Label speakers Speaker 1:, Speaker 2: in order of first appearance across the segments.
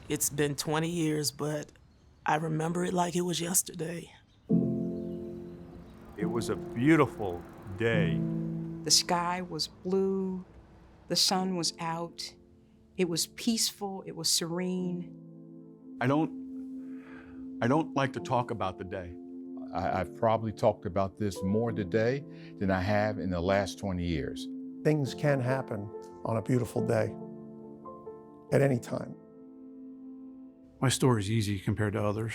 Speaker 1: It's been 20 years, but I remember it like it was yesterday.
Speaker 2: It was a beautiful day.
Speaker 3: The sky was blue, the sun was out, it was peaceful, it was serene.
Speaker 4: I don't like to talk about the day.
Speaker 5: I've probably talked about this more today than I have in the last 20 years.
Speaker 6: Things can happen on a beautiful day at any time.
Speaker 7: My story's easy compared to others.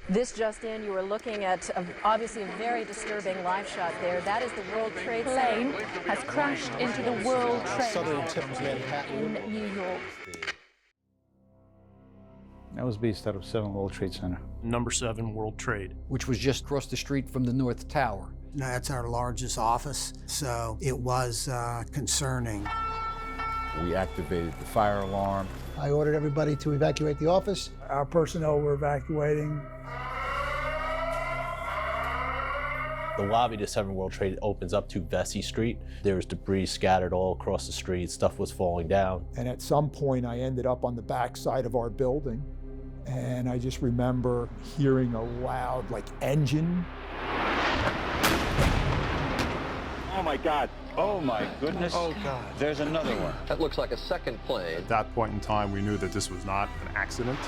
Speaker 8: This just in, you are looking at obviously a very disturbing live shot there. That is the World Trade Center.
Speaker 9: Plane has crashed into the World Trade
Speaker 6: Southern tip of Manhattan.
Speaker 8: In New York.
Speaker 10: That was based out of 7 World Trade Center.
Speaker 7: Number 7 World Trade.
Speaker 11: Which was just across the street from the North Tower.
Speaker 12: Now, that's our largest office, so it was concerning.
Speaker 5: We activated the fire alarm.
Speaker 13: I ordered everybody to evacuate the office.
Speaker 14: Our personnel were evacuating.
Speaker 15: The lobby to 7 World Trade opens up to Vesey Street. There was debris scattered all across the street. Stuff was falling down.
Speaker 16: And at some point, I ended up on the back side of our building. And I just remember hearing a loud, engine.
Speaker 17: Oh, my God.
Speaker 5: Oh, my goodness.
Speaker 17: Oh, God.
Speaker 5: There's another one.
Speaker 18: That looks like a second plane.
Speaker 2: At that point in time, we knew that this was not an accident.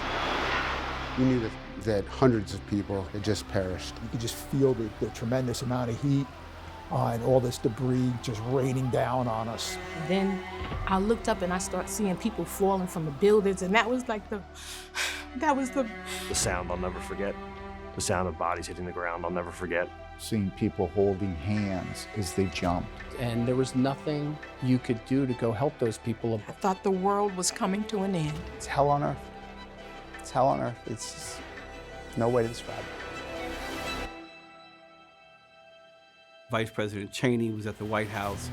Speaker 19: We knew that hundreds of people had just perished.
Speaker 16: You could just feel the tremendous amount of heat and all this debris just raining down on us.
Speaker 9: Then I looked up and I started seeing people falling from the buildings, and that was the
Speaker 7: sound I'll never forget. The sound of bodies hitting the ground I'll never forget.
Speaker 5: Seeing people holding hands as they jumped.
Speaker 11: And there was nothing you could do to go help those people.
Speaker 3: I thought the world was coming to an end.
Speaker 19: It's hell on earth. It's hell on earth. It's just no way to describe it.
Speaker 10: Vice President Cheney was at the White House,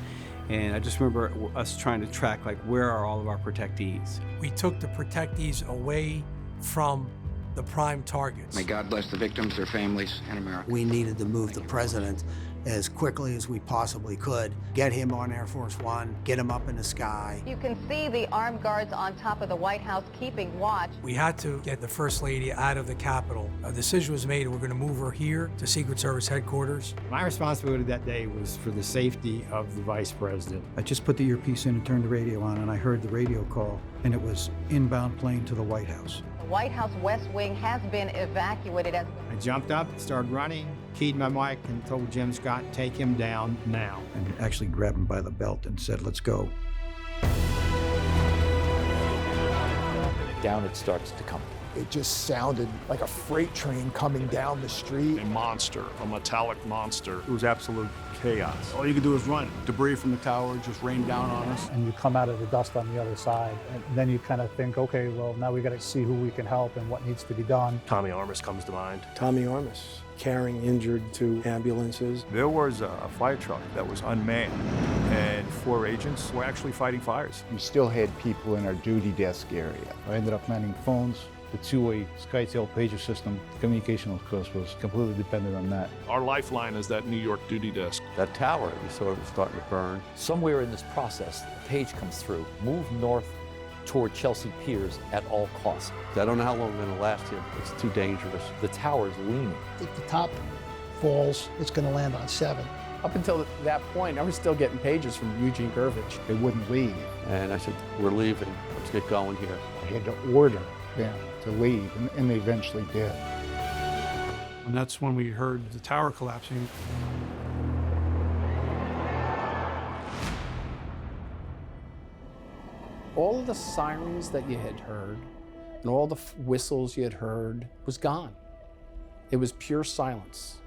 Speaker 10: and I just remember us trying to track, where are all of our protectees?
Speaker 14: We took the protectees away from the prime targets.
Speaker 18: May God bless the victims, their families, and America.
Speaker 12: We needed to move the president as quickly as we possibly could, get him on Air Force One, get him up in the sky.
Speaker 20: You can see the armed guards on top of the White House keeping watch.
Speaker 14: We had to get the First Lady out of the Capitol. A decision was made, we're going to move her here to Secret Service headquarters.
Speaker 10: My responsibility that day was for the safety of the Vice President.
Speaker 13: I just put the earpiece in and turned the radio on, and I heard the radio call, and it was inbound plane to the White House.
Speaker 20: The White House West Wing has been evacuated.
Speaker 10: I jumped up, started running, keyed my mic, and told Jim Scott, take him down now.
Speaker 13: And actually grabbed him by the belt and said, let's go.
Speaker 11: Down it starts to come.
Speaker 16: It just sounded like a freight train coming down the street.
Speaker 7: A monster, a metallic monster.
Speaker 2: It was absolute chaos.
Speaker 4: All you could do is run. Debris from the tower just rained down on us.
Speaker 14: And you come out of the dust on the other side, and then you kind of think, okay, well, now we got to see who we can help and what needs to be done.
Speaker 7: Tommy Armis comes to mind.
Speaker 6: Tommy Armis, carrying injured to ambulances.
Speaker 2: There was a fire truck that was unmanned, and 4 agents were actually fighting fires.
Speaker 5: We still had people in our duty desk area.
Speaker 10: I ended up manning phones. The two-way SkyTel pager system, communication, of course, was completely dependent on that.
Speaker 7: Our lifeline is that New York duty desk.
Speaker 18: That tower, we saw it was starting to burn.
Speaker 11: Somewhere in this process, a page comes through. Move north toward Chelsea Piers at all costs.
Speaker 18: I don't know how long we're going to last here. It's too dangerous.
Speaker 11: The tower's leaning.
Speaker 13: If the top falls, it's going to land on 7.
Speaker 11: Up until that point, I was still getting pages from Eugene Gurvich.
Speaker 5: They wouldn't leave.
Speaker 18: And I said, we're leaving. Let's get going here.
Speaker 5: I had to order them to leave, and they eventually did.
Speaker 7: And that's when we heard the tower collapsing.
Speaker 11: All of the sirens that you had heard and all the whistles you had heard was gone. It was pure silence.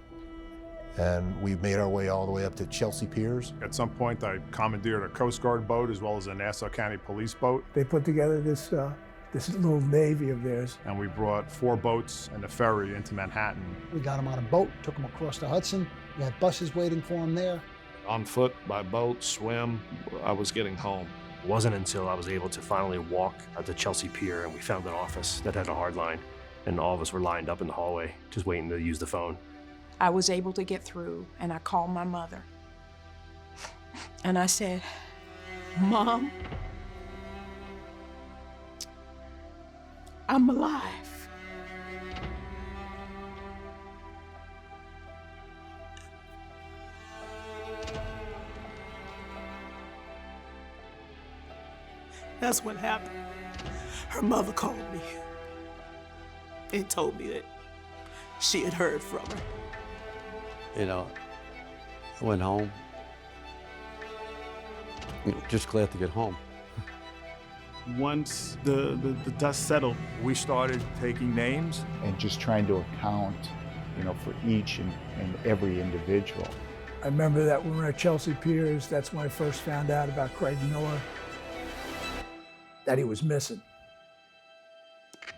Speaker 6: And we made our way all the way up to Chelsea Piers.
Speaker 2: At some point, I commandeered a Coast Guard boat as well as a Nassau County Police boat.
Speaker 14: They put together this little navy of theirs.
Speaker 2: And we brought 4 boats and a ferry into Manhattan.
Speaker 13: We got them on a boat, took them across the Hudson. We had buses waiting for them there.
Speaker 7: On foot, by boat, swim, I was getting home. It wasn't until I was able to finally walk out to Chelsea Pier and we found an office that had a hard line, and all of us were lined up in the hallway just waiting to use the phone.
Speaker 3: I was able to get through, and I called my mother. And I said, Mom, I'm alive.
Speaker 1: That's what happened. Her mother called me and told me that she had heard from her.
Speaker 18: You know, I went home, just glad to get home.
Speaker 2: Once the dust settled, we started taking names.
Speaker 5: And just trying to account, for each and every individual.
Speaker 16: I remember that when we were at Chelsea Piers, that's when I first found out about Craig Miller, that he was missing.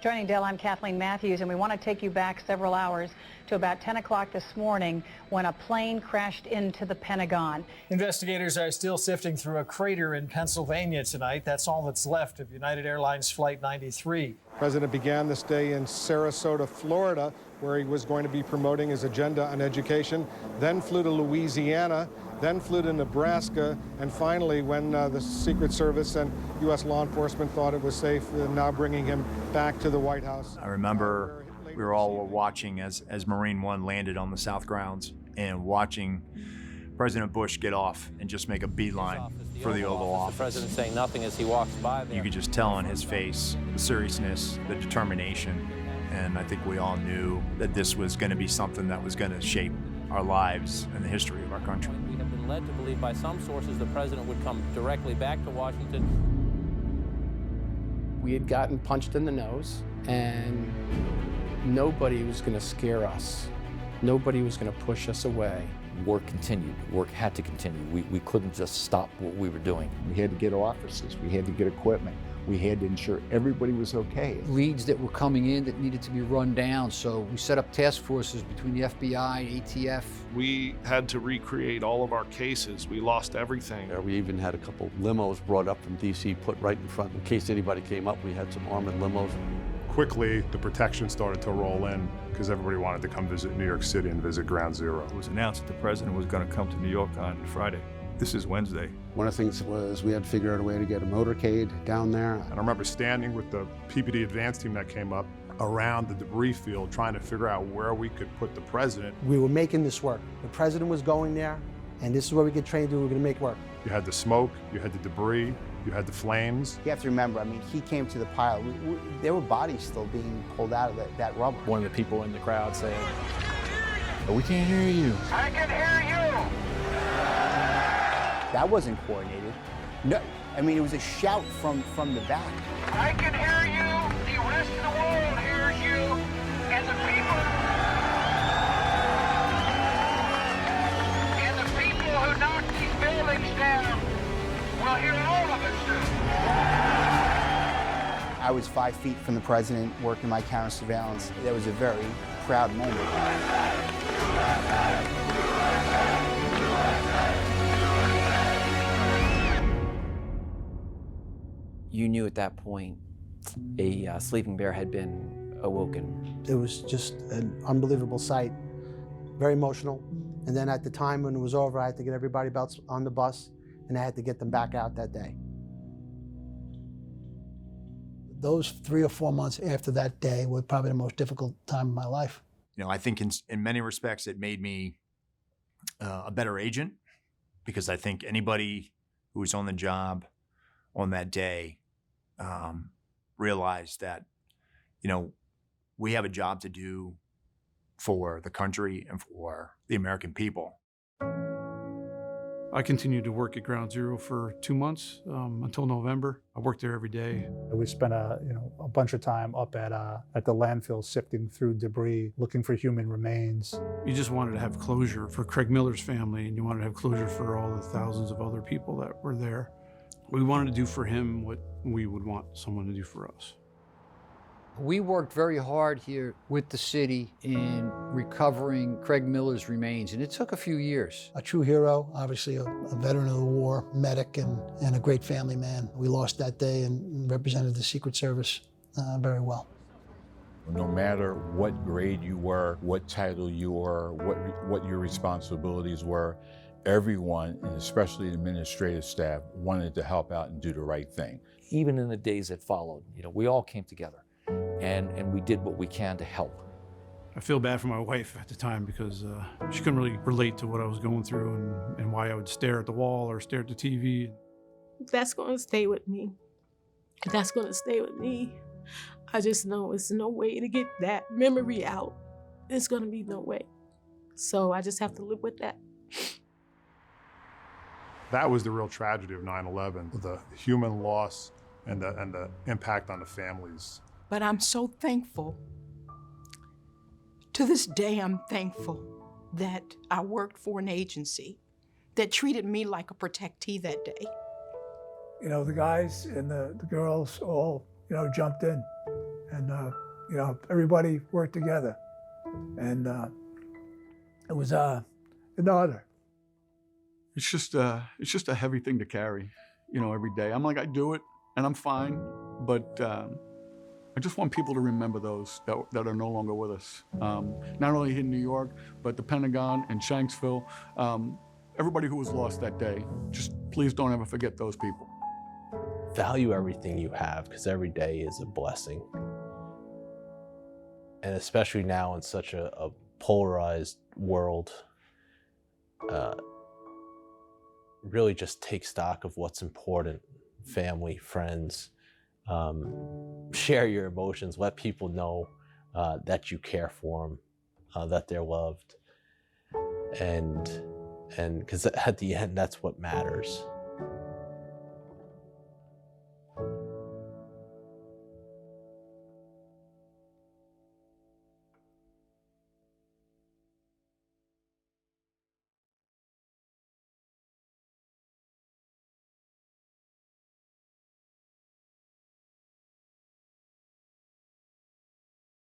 Speaker 20: Joining Dale, I'm Kathleen Matthews, and we want to take you back several hours to about 10 o'clock this morning when a plane crashed into the Pentagon.
Speaker 21: Investigators are still sifting through a crater in Pennsylvania tonight. That's all that's left of United Airlines Flight 93.
Speaker 6: The president began this day in Sarasota, Florida, where he was going to be promoting his agenda on education, then flew to Louisiana, then flew to Nebraska, and finally, when the Secret Service and U.S. law enforcement thought it was safe, they're now bringing him back to the White House.
Speaker 2: I remember we were all watching as Marine One landed on the South grounds and watching President Bush get off and just make a beeline for the Oval Office.
Speaker 22: The president saying nothing as he walks by there.
Speaker 2: You could just tell on his face the seriousness, the determination, and I think we all knew that this was going to be something that was going to shape our lives and the history of our country.
Speaker 22: We have been led to believe by some sources the president would come directly back to Washington.
Speaker 11: We had gotten punched in the nose, and nobody was going to scare us. Nobody was going to push us away.
Speaker 23: Work continued. Work had to continue. We couldn't just stop what we were doing.
Speaker 5: We had to get offices. We had to get equipment. We had to ensure everybody was okay.
Speaker 24: Leads that were coming in that needed to be run down, so we set up task forces between the FBI, ATF.
Speaker 25: We had to recreate all of our cases. We lost everything.
Speaker 18: We even had a couple limos brought up from D.C., put right in front in case anybody came up. We had some armored limos.
Speaker 2: Quickly, the protection started to roll in because everybody wanted to come visit New York City and visit Ground Zero. It was announced that the president was going to come to New York on Friday. This is Wednesday.
Speaker 26: One of the things was we had to figure out a way to get a motorcade down there.
Speaker 2: And I remember standing with the PPD advance team that came up around the debris field trying to figure out where we could put the president.
Speaker 27: We were making this work. The president was going there, and this is what we could train to do. We're going to make work.
Speaker 2: You had the smoke, you had the debris, you had the flames.
Speaker 19: You have to remember, he came to the pile. There were bodies still being pulled out of that rubble.
Speaker 21: One of the people in the crowd saying,
Speaker 5: "We can't hear you."
Speaker 28: I can hear you!
Speaker 19: That wasn't coordinated. No, it was a shout from the back.
Speaker 28: I can hear you, the rest of the world hears you, and the people who knock these buildings down will hear all of it soon.
Speaker 19: I was 5 feet from the president working my counter surveillance. That was a very proud moment.
Speaker 29: You knew at that point a sleeping bear had been awoken.
Speaker 27: It was just an unbelievable sight, very emotional. And then at the time when it was over, I had to get everybody else on the bus, and I had to get them back out that day.
Speaker 13: Those 3 or 4 months after that day were probably the most difficult time of my life.
Speaker 2: I think in many respects it made me a better agent, because I think anybody who was on the job on that day realized that, we have a job to do for the country and for the American people.
Speaker 10: I continued to work at Ground Zero for 2 months until November. I worked there every day.
Speaker 14: We spent a bunch of time up at the landfill sifting through debris, looking for human remains.
Speaker 10: You just wanted to have closure for Craig Miller's family, and you wanted to have closure for all the thousands of other people that were there. We wanted to do for him what we would want someone to do for us.
Speaker 24: We worked very hard here with the city in recovering Craig Miller's remains, and it took a few years.
Speaker 1: A true hero, obviously a veteran of the war, medic, and a great family man. We lost that day and represented the Secret Service very well.
Speaker 5: No matter what grade you were, what title you were, what your responsibilities were, everyone, and especially the administrative staff, wanted to help out and do the right thing.
Speaker 23: Even in the days that followed, we all came together and we did what we can to help.
Speaker 3: I feel bad for my wife at the time because she couldn't really relate to what I was going through and why I would stare at the wall or stare at the TV.
Speaker 4: That's going to stay with me. That's going to stay with me. I just know it's no way to get that memory out. It's going to be no way. So I just have to live with that.
Speaker 7: That was the real tragedy of 9/11, the human loss and the impact on the families.
Speaker 8: But I'm so thankful. To this day, I'm thankful that I worked for an agency that treated me like a protectee that day.
Speaker 14: The guys and the girls all, jumped in, and everybody worked together, and it was an honor.
Speaker 9: It's just a heavy thing to carry, every day. I'm like, I do it, and I'm fine, but I just want people to remember those that are no longer with us. Not only in New York, but the Pentagon and Shanksville. Everybody who was lost that day, just please don't ever forget those people.
Speaker 12: Value everything you have, because every day is a blessing. And especially now in such a polarized world, really just take stock of what's important. Family, friends, share your emotions, let people know that you care for them, that they're loved. And because at the end, that's what matters.